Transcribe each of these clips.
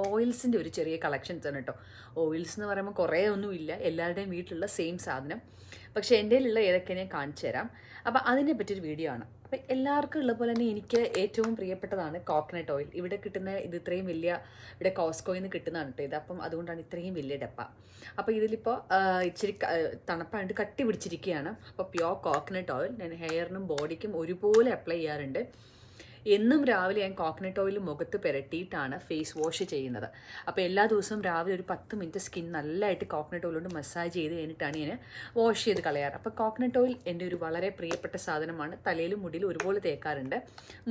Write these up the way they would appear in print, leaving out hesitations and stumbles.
ഓയിൽസിൻ്റെ ഒരു ചെറിയ കളക്ഷൻസ് ആണ് കേട്ടോ. ഓയിൽസ് എന്ന് പറയുമ്പോൾ കുറേ ഒന്നുമില്ല, എല്ലാവരുടെയും വീട്ടിലുള്ള സെയിം സാധനം. പക്ഷേ എൻ്റെ കയ്യിലുള്ള ഏതൊക്കെ ഞാൻ കാണിച്ചു തരാം. അപ്പോൾ അതിനെ പറ്റിയൊരു വീഡിയോ ആണ്. അപ്പോൾ എല്ലാവർക്കും ഉള്ള പോലെ തന്നെ എനിക്ക് ഏറ്റവും പ്രിയപ്പെട്ടതാണ് കോക്കനട്ട് ഓയിൽ. ഇവിടെ കിട്ടുന്ന ഇത് ഇത്രയും വലിയ, ഇവിടെ കോസ്കോയിൽ നിന്ന് കിട്ടുന്നതാണ് കേട്ടോ ഇത്. അപ്പം അതുകൊണ്ടാണ് ഇത്രയും വലിയ ഡപ്പ. അപ്പോൾ ഇതിലിപ്പോൾ ഇച്ചിരി തണുപ്പായിട്ട് കട്ടി പിടിച്ചിരിക്കുകയാണ്. അപ്പോൾ പ്യോർ കോക്കനട്ട് ഓയിൽ ഞാൻ ഹെയറിനും ബോഡിക്കും ഒരുപോലെ അപ്ലൈ ചെയ്യാറുണ്ട്. എന്നും രാവിലെ ഞാൻ കോക്കനട്ട് ഓയിൽ മുഖത്ത് പുരട്ടിയിട്ടാണ് ഫേസ് വാഷ് ചെയ്യുന്നത്. അപ്പോൾ എല്ലാ ദിവസവും രാവിലെ ഒരു 10 മിനിറ്റ് സ്കിൻ നല്ലതായിട്ട് കോക്കനട്ട് ഓയിൽ കൊണ്ട് മസാജ് ചെയ്ത് കഴിഞ്ഞിട്ടാണ് ഞാൻ വാഷ് ചെയ്ത് കളയാറ്. അപ്പോൾ കോക്കനട്ട് ഓയിൽ എൻ്റെ ഒരു വളരെ പ്രിയപ്പെട്ട സാധനമാണ്. തലയിലും മുടിയിലും ഒരുപോലെ തേക്കാറുണ്ട്.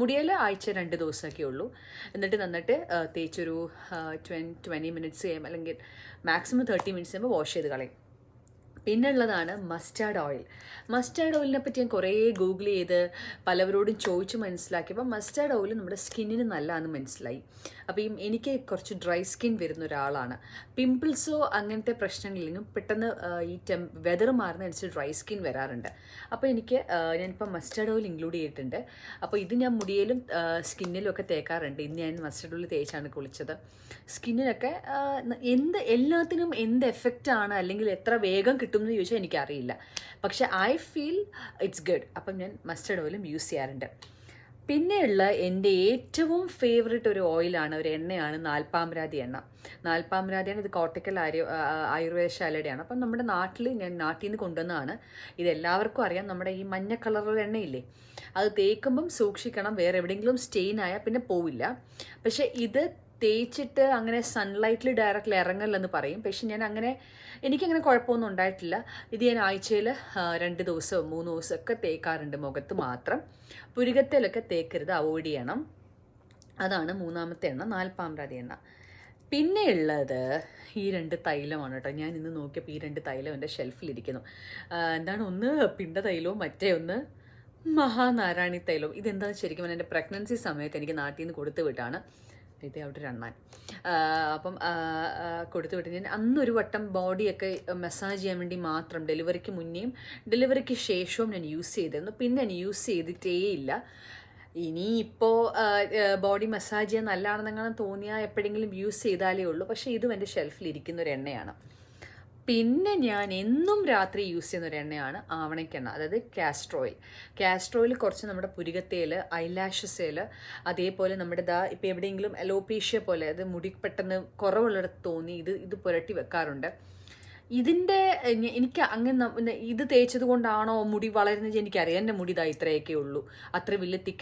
മുടിയിൽ ആഴ്ച 2 ദിവസമൊക്കെ ഉള്ളൂ. എന്നിട്ട് നന്നിട്ട് തേച്ചൊരു 20 മിനിറ്റ്സ് അല്ലെങ്കിൽ മാക്സിമം 30 മിനിറ്റ്സ് കഴിയുമ്പോൾ വാഷ് ചെയ്ത് കളയും. പിന്നെ ഉള്ളതാണ് മസ്റ്റാർഡ് ഓയിൽ. മസ്റ്റാർഡ് ഓയിലിനെ പറ്റി ഞാൻ കുറേ ഗൂഗിൾ ചെയ്ത് പലവരോടും ചോദിച്ച് മനസ്സിലാക്കിയപ്പോൾ മസ്റ്റാർഡ് ഓയിൽ നമ്മുടെ സ്കിന്നിന് നല്ലതാണെന്ന് മനസ്സിലായി. അപ്പോൾ എനിക്ക് കുറച്ച് ഡ്രൈ സ്കിൻ വരുന്ന ഒരാളാണ്. പിമ്പിൾസോ അങ്ങനത്തെ പ്രശ്നങ്ങളില്ലെങ്കിലും പെട്ടെന്ന് ഈ വെതർ മാറുന്നതനുസരിച്ച് ഡ്രൈ സ്കിൻ വരാറുണ്ട്. അപ്പോൾ ഞാനിപ്പോൾ മസ്റ്റാർഡ് ഓയിൽ ഇൻക്ലൂഡ് ചെയ്തിട്ടുണ്ട്. അപ്പോൾ ഇത് ഞാൻ മുടിയിലും സ്കിന്നിലും ഒക്കെ തേക്കാറുണ്ട്. ഇന്ന് ഞാൻ മസ്റ്റാർഡ് ഓയിൽ തേച്ചാണ് കുളിച്ചത്. സ്കിന്നിനൊക്കെ എല്ലാത്തിനും എന്ത് എഫക്റ്റാണ് അല്ലെങ്കിൽ എത്ര വേഗം കിട്ടുമെന്ന് ചോദിച്ചാൽ എനിക്കറിയില്ല. പക്ഷേ ഐ ഫീൽ ഇറ്റ്സ് ഗുഡ്. അപ്പം ഞാൻ മസ്റ്റർഡ് ഓയിലും യൂസ് ചെയ്യാറുണ്ട്. പിന്നെയുള്ള എൻ്റെ ഏറ്റവും ഫേവറേറ്റ് ഒരു ഓയിലാണ്, ഒരു എണ്ണയാണ് നാൽപ്പാമരാതി എണ്ണ. നാൽപ്പാമരാതിയാണ്. ഇത് കോട്ടക്കൽ ആയുർവേദശാലയുടെയാണ്. അപ്പം നമ്മുടെ ഞാൻ നാട്ടിൽ നിന്ന് കൊണ്ടുവന്നതാണ്. ഇതെല്ലാവർക്കും അറിയാം. നമ്മുടെ ഈ മഞ്ഞ കളറുള്ള എണ്ണയില്ലേ, അത് തേക്കുമ്പം സൂക്ഷിക്കണം, വേറെ എവിടെയെങ്കിലും സ്റ്റെയിൻ ആയാൽ പിന്നെ പോവില്ല. പക്ഷേ ഇത് തേച്ചിട്ട് അങ്ങനെ സൺലൈറ്റിൽ ഡയറക്റ്റ്ലി ഇറങ്ങല്ലെന്ന് പറയും. പക്ഷെ എനിക്കങ്ങനെ കുഴപ്പമൊന്നും ഉണ്ടായിട്ടില്ല. ഇത് ഞാൻ ആഴ്ചയിൽ 2 ദിവസവും 3 ദിവസമൊക്കെ തേക്കാറുണ്ട് മുഖത്ത് മാത്രം. പുരുകത്തിലൊക്കെ തേക്കരുത്, അവോയ്ഡ് ചെയ്യണം. അതാണ് 3ാമത്തെ എണ്ണ, നാൽപ്പാമരാതി എണ്ണ. പിന്നെ ഉള്ളത് ഈ 2 തൈലമാണ് കേട്ടോ. ഞാൻ ഇന്ന് നോക്കിയപ്പോൾ ഈ 2 തൈലം എൻ്റെ ഷെൽഫിലിരിക്കുന്നു. ഒന്ന് പിണ്ട തൈലവും മറ്റേ ഒന്ന് മഹാനാരായണി തൈലവും. ഇതെന്താണെന്ന് ശരിക്കും എൻ്റെ പ്രഗ്നൻസി സമയത്ത് എനിക്ക് നാട്ടിൽ നിന്ന് കൊടുത്തു വിട്ടാണ്. ഇത് അവിടെ ഒരു അണ്ണാൻ. അപ്പം കൊടുത്തു വിട്ട് ഞാൻ അന്നൊരു വട്ടം ബോഡിയൊക്കെ മസാജ് ചെയ്യാൻ വേണ്ടി മാത്രം ഡെലിവറിക്ക് മുന്നേയും ഡെലിവറിക്ക് ശേഷവും ഞാൻ യൂസ് ചെയ്തിരുന്നു. പിന്നെ ഞാൻ യൂസ് ചെയ്തിട്ടേ ഇല്ല. ഇനിയിപ്പോൾ ബോഡി മസാജ് ചെയ്യാൻ നല്ലതാണെന്നെങ്ങനെ തോന്നിയാൽ എപ്പോഴെങ്കിലും യൂസ് ചെയ്താലേ ഉള്ളൂ. പക്ഷേ ഇതും എൻ്റെ ഷെൽഫിലിരിക്കുന്ന ഒരു എണ്ണയാണ്. പിന്നെ ഞാൻ എന്നും രാത്രി യൂസ് ചെയ്യുന്ന ഒരു എണ്ണയാണ് ആവണക്കെണ്ണ, അതായത് കാസ്റ്റർ ഓയിൽ. കാസ്റ്റർ ഓയിൽ കുറച്ച് നമ്മുടെ പുരികത്തേൽ, ഐലാഷസേൽ, അതേപോലെ നമ്മുടെ ഇപ്പോൾ എവിടെയെങ്കിലും അലോപേഷ്യ പോലെ, അത് മുടി പെട്ടെന്ന് കുറവുള്ളിടത്ത് തോന്നി ഇത് പുരട്ടി വെക്കാറുണ്ട്. എനിക്ക് അങ്ങനെ ഇത് തേച്ചത് കൊണ്ടാണോ മുടി വളരുന്നത് എനിക്കറിയാം. എൻ്റെ മുടി ഇത്രയൊക്കെ ഉള്ളൂ, അത്ര വലിയ